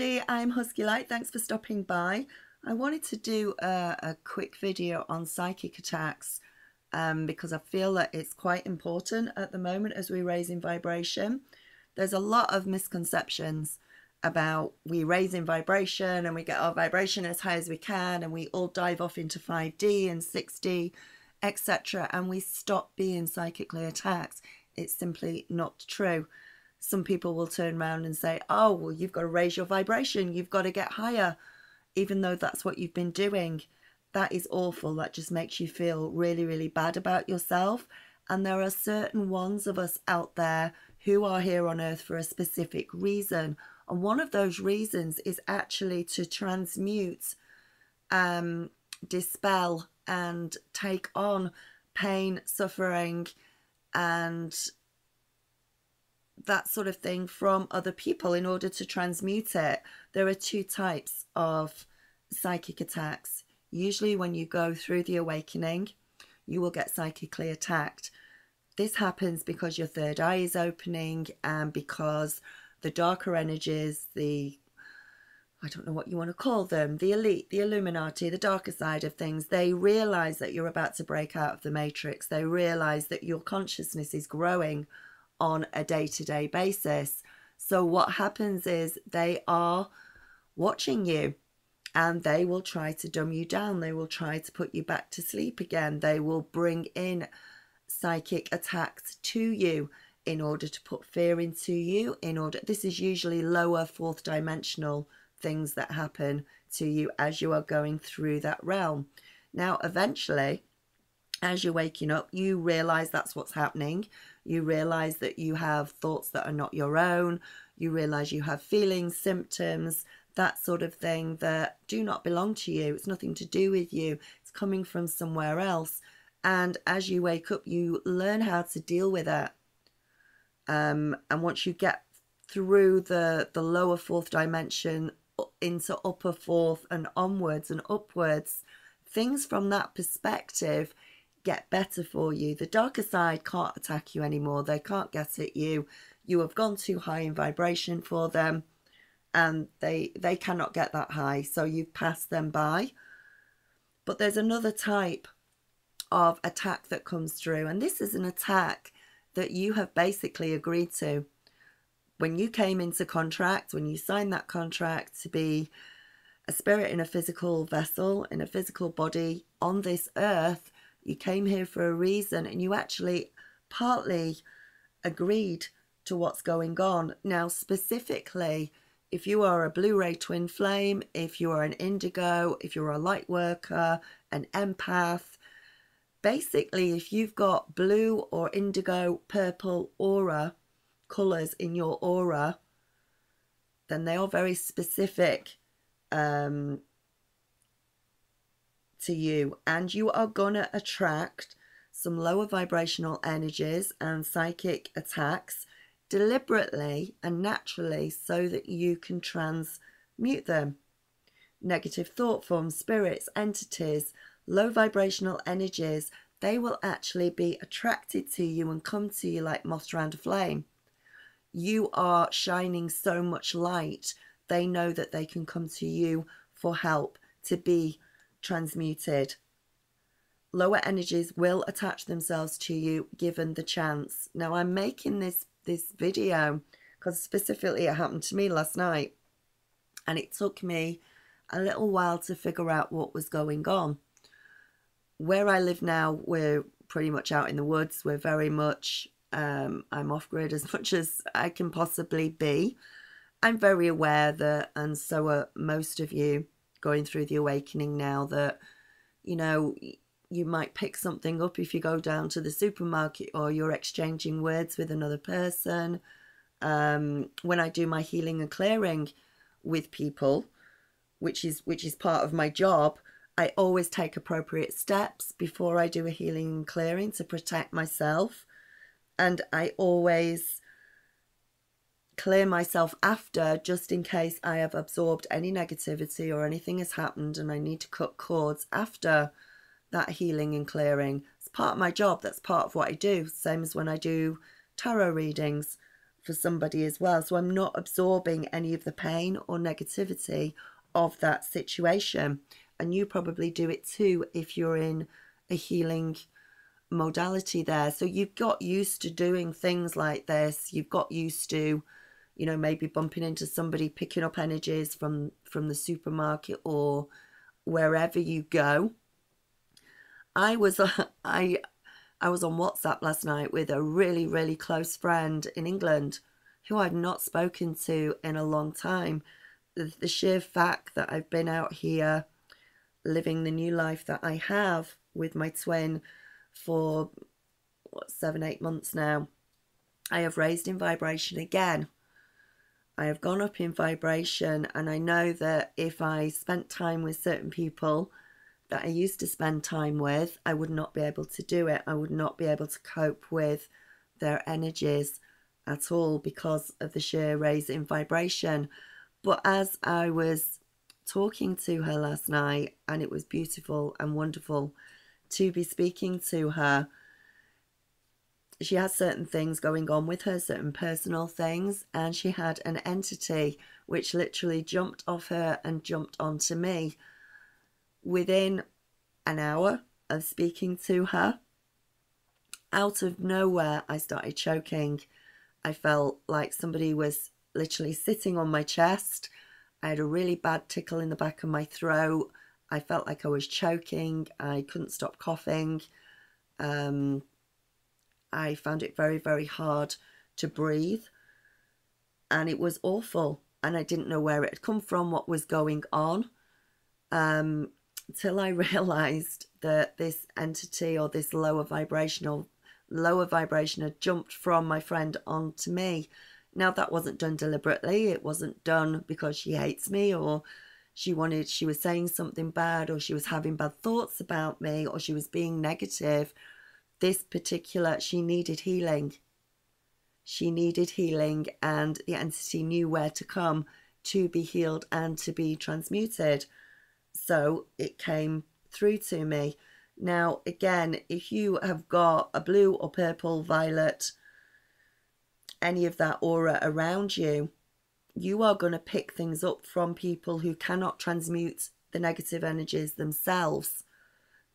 everybody, I'm Husky Light. Thanks for stopping by. I wanted to do a quick video on psychic attacks because I feel that it's quite important at the moment as we raise in vibration. There's a lot of misconceptions about we raise in vibration and we get our vibration as high as we can and we all dive off into 5D and 6D, etc. and we stop being psychically attacked. It's simply not true. Some people will turn around and say, oh, well, you've got to raise your vibration, you've got to get higher, even though that's what you've been doing. That is awful. That just makes you feel really, really bad about yourself. And there are certain ones of us out there who are here on earth for a specific reason. And one of those reasons is actually to transmute, dispel, and take on pain, suffering, and that sort of thing from other people in order to transmute it. There are two types of psychic attacks. Usually when you go through the awakening, you will get psychically attacked. This happens because your third eye is opening and because the darker energies, I don't know what you want to call them, the elite, the Illuminati, the darker side of things, they realize that you're about to break out of the matrix. They realize that your consciousness is growing on a day-to-day basis. So what happens is they are watching you and they will try to dumb you down. They will try to put you back to sleep again. They will bring in psychic attacks to you in order to put fear into you. This is usually lower fourth dimensional things that happen to you as you are going through that realm. Now, eventually, as you're waking up, you realize that's what's happening. You realize that you have thoughts that are not your own. You realize you have feelings, symptoms, that sort of thing that do not belong to you. It's nothing to do with you. It's coming from somewhere else. And as you wake up, you learn how to deal with it. And once you get through the lower fourth dimension into upper fourth and onwards and upwards, things from that perspective get better for you. The darker side can't attack you anymore. They can't get at you. You have gone too high in vibration for them and they cannot get that high, so you've passed them by. But there's another type of attack that comes through, and this is an attack that you have basically agreed to. When you came into contract, when you signed that contract to be a spirit in a physical vessel, in a physical body on this earth, you came here for a reason and you actually partly agreed to what's going on. Now, specifically, if you are a Blu-ray twin flame, if you are an indigo, if you're a light worker, an empath, basically, if you've got blue or indigo, purple aura, colours in your aura, then they are very specific to you, and you are gonna attract some lower vibrational energies and psychic attacks deliberately and naturally so that you can transmute them. Negative thought forms, spirits, entities, low vibrational energies, they will actually be attracted to you and come to you like moths around a flame. You are shining so much light, they know that they can come to you for help to be transmuted. Lower energies will attach themselves to you given the chance. Now, I'm making this video because specifically it happened to me last night, and it took me a little while to figure out what was going on. Where I live now, we're pretty much out in the woods. We're very much I'm off-grid as much as I can possibly be. I'm very aware that, and so are most of you going through the awakening now, that, you know, you might pick something up if you go down to the supermarket or you're exchanging words with another person. When I do my healing and clearing with people, which is part of my job, I always take appropriate steps before I do a healing and clearing to protect myself. And I always clear myself after, just in case I have absorbed any negativity or anything has happened and I need to cut cords after that healing and clearing. It's part of my job. That's part of what I do. Same as when I do tarot readings for somebody as well. So I'm not absorbing any of the pain or negativity of that situation. And you probably do it too if you're in a healing modality there. So you've got used to doing things like this. You've got used to, you know, maybe bumping into somebody, picking up energies from the supermarket or wherever you go. I was I was on WhatsApp last night with a really, really close friend in England who I've not spoken to in a long time. The sheer fact that I've been out here living the new life that I have with my twin for, what, 7, 8 months now, I have raised in vibration again. I have gone up in vibration, and I know that if I spent time with certain people that I used to spend time with, I would not be able to do it. I would not be able to cope with their energies at all because of the sheer raise in vibration. But as I was talking to her last night, and it was beautiful and wonderful to be speaking to her, she has certain things going on with her, certain personal things, and she had an entity which literally jumped off her and jumped onto me within an hour of speaking to her. Out of nowhere, I started choking. I felt like somebody was literally sitting on my chest. I had a really bad tickle in the back of my throat. I felt like I was choking. I couldn't stop coughing. I found it very, very hard to breathe. And it was awful. And I didn't know where it had come from, what was going on. Till I realized that this entity, or this lower vibration had jumped from my friend onto me. Now, that wasn't done deliberately. It wasn't done because she hates me, or she was saying something bad, or she was having bad thoughts about me, or she was being negative. She needed healing. She needed healing, and the entity knew where to come to be healed and to be transmuted. So it came through to me. Now, again, if you have got a blue or purple, violet, any of that aura around you, you are going to pick things up from people who cannot transmute the negative energies themselves.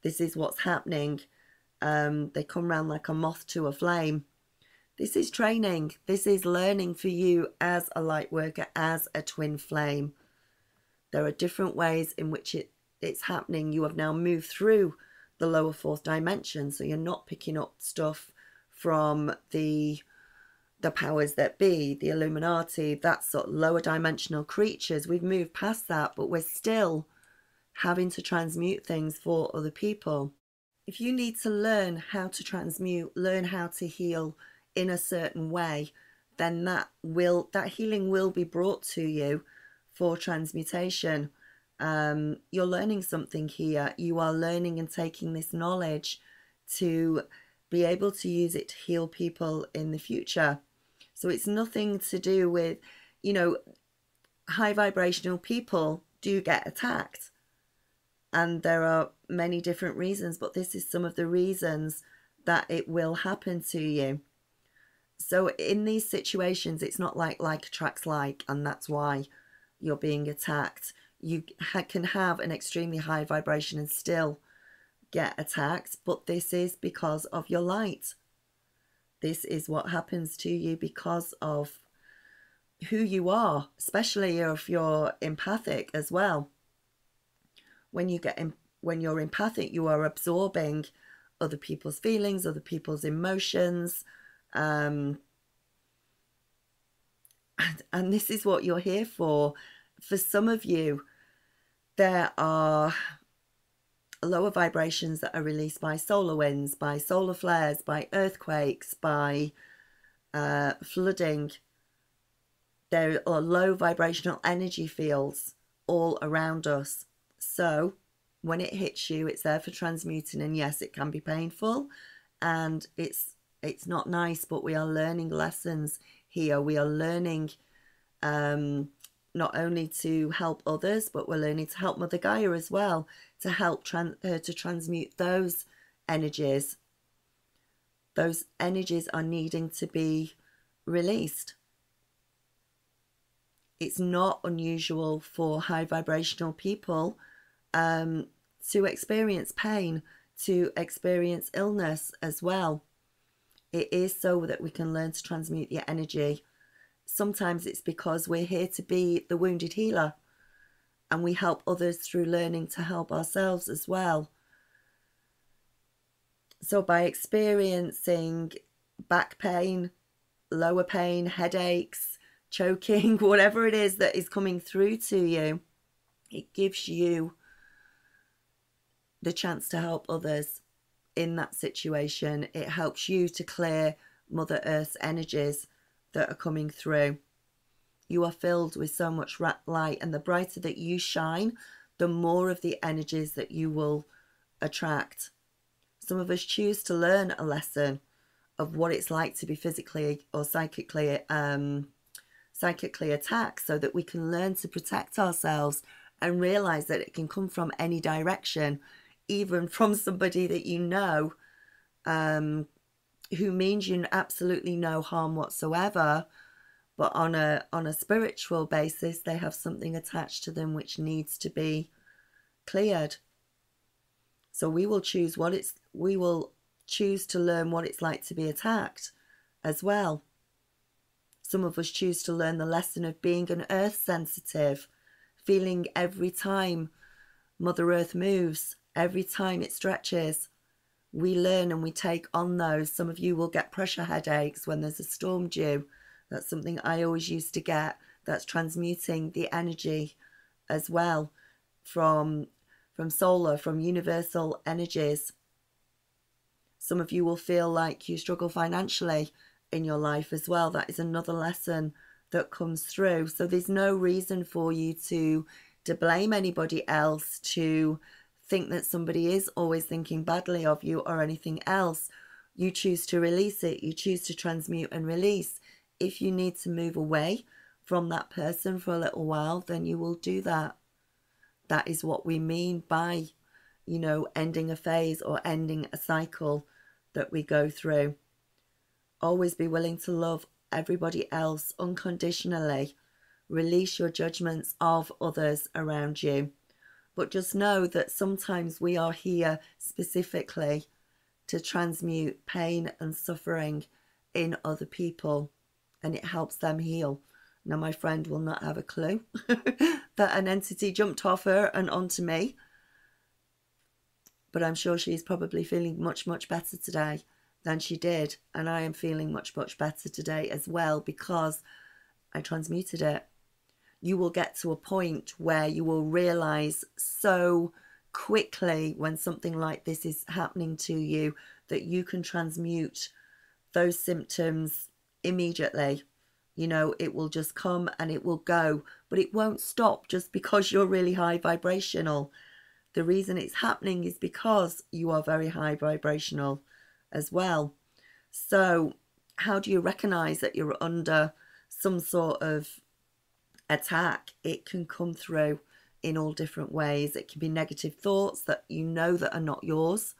This is what's happening. They come around like a moth to a flame. This is training. This is learning for you as a light worker, as a twin flame. There are different ways in which it's happening. You have now moved through the lower fourth dimension, so you're not picking up stuff from the powers that be, the Illuminati, that sort of lower dimensional creatures. We've moved past that, but we're still having to transmute things for other people. If you need to learn how to transmute, learn how to heal in a certain way, then that healing will be brought to you for transmutation. You're learning something here. You are learning and taking this knowledge to be able to use it to heal people in the future. So it's nothing to do with, high vibrational people do get attacked. And there are many different reasons, but this is some of the reasons that it will happen to you. So in these situations, it's not like attracts like, and that's why you're being attacked. You can have an extremely high vibration and still get attacked, but this is because of your light. This is what happens to you because of who you are, especially if you're empathic as well. When you're empathic, you are absorbing other people's feelings, other people's emotions, and this is what you're here for. For some of you, there are lower vibrations that are released by solar winds, by solar flares, by earthquakes, by flooding. There are low vibrational energy fields all around us. So when it hits you, it's there for transmuting, and yes, it can be painful and it's not nice, but we are learning lessons here. We are learning not only to help others, but we're learning to help Mother Gaia as well, to help to transmute those energies. Those energies are needing to be released. It's not unusual for high vibrational people to experience pain, to experience illness as well. It is so that we can learn to transmute the energy. Sometimes it's because we're here to be the wounded healer, and we help others through learning to help ourselves as well. So by experiencing back pain, lower pain, headaches, choking, whatever it is that is coming through to you, it gives you the chance to help others in that situation. It helps you to clear Mother Earth's energies that are coming through. You are filled with so much light, and the brighter that you shine, the more of the energies that you will attract. Some of us choose to learn a lesson of what it's like to be physically or psychically attacked, so that we can learn to protect ourselves and realize that it can come from any direction, even from somebody that you know, who means you absolutely no harm whatsoever, but on a spiritual basis, they have something attached to them which needs to be cleared. So we will choose to learn what it's like to be attacked as well. Some of us choose to learn the lesson of being an earth sensitive, feeling every time Mother Earth moves, every time it stretches. We learn and we take on those. Some of you will get pressure headaches when there's a storm due. That's something I always used to get. That's transmuting the energy as well from solar, from universal energies. Some of you will feel like you struggle financially in your life as well. That is another lesson that comes through. So there's no reason for you to blame anybody else, to think that somebody is always thinking badly of you or anything else. You choose to release it. You choose to transmute and release. If you need to move away from that person for a little while, then you will do that. That is what we mean by, ending a phase or ending a cycle that we go through. Always be willing to love everybody else unconditionally. Release your judgments of others around you. But just know that sometimes we are here specifically to transmute pain and suffering in other people, and it helps them heal. Now, my friend will not have a clue that an entity jumped off her and onto me, but I'm sure she's probably feeling much, much better today than she did. And I am feeling much, much better today as well, because I transmuted it. You will get to a point where you will realize so quickly when something like this is happening to you that you can transmute those symptoms immediately. It will just come and it will go, but it won't stop just because you're really high vibrational. The reason it's happening is because you are very high vibrational as well. So how do you recognize that you're under some sort of attack? It can come through in all different ways. It can be negative thoughts that that are not yours,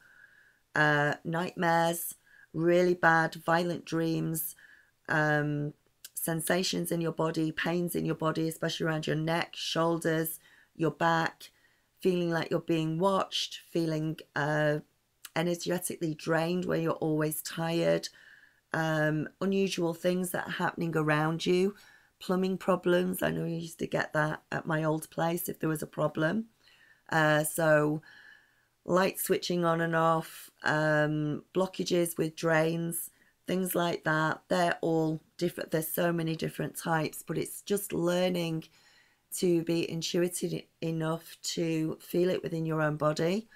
nightmares, really bad violent dreams, sensations in your body, pains in your body, especially around your neck, shoulders, your back, feeling like you're being watched, feeling energetically drained where you're always tired, unusual things that are happening around you, plumbing problems. I know you used to get that at my old place if there was a problem. So light switching on and off, blockages with drains, things like that. They're all different. There's so many different types, but it's just learning to be intuitive enough to feel it within your own body,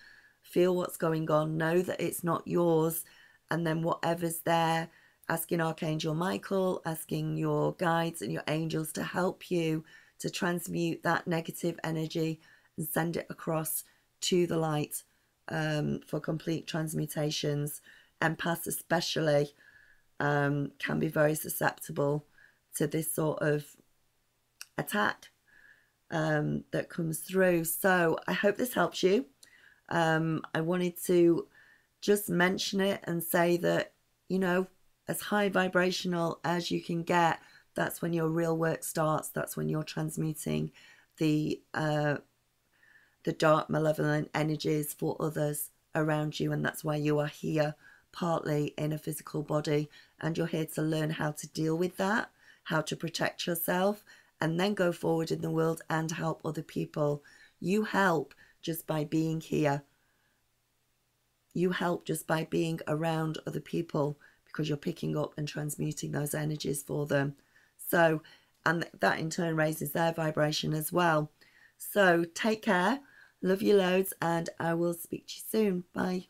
feel what's going on, know that it's not yours, and then whatever's there, asking Archangel Michael, asking your guides and your angels to help you to transmute that negative energy and send it across to the light for complete transmutations. Empaths especially can be very susceptible to this sort of attack that comes through. So I hope this helps you. I wanted to just mention it and say that, as high vibrational as you can get, That's when your real work starts. That's when you're transmuting the dark malevolent energies for others around you. And that's why you are here, partly in a physical body, and you're here to learn how to deal with that, how to protect yourself, and then go forward in the world and help other people. You help just by being here. You help just by being around other people, because you're picking up and transmuting those energies for them. So, and that in turn raises their vibration as well. So take care, love you loads, and I will speak to you soon. Bye.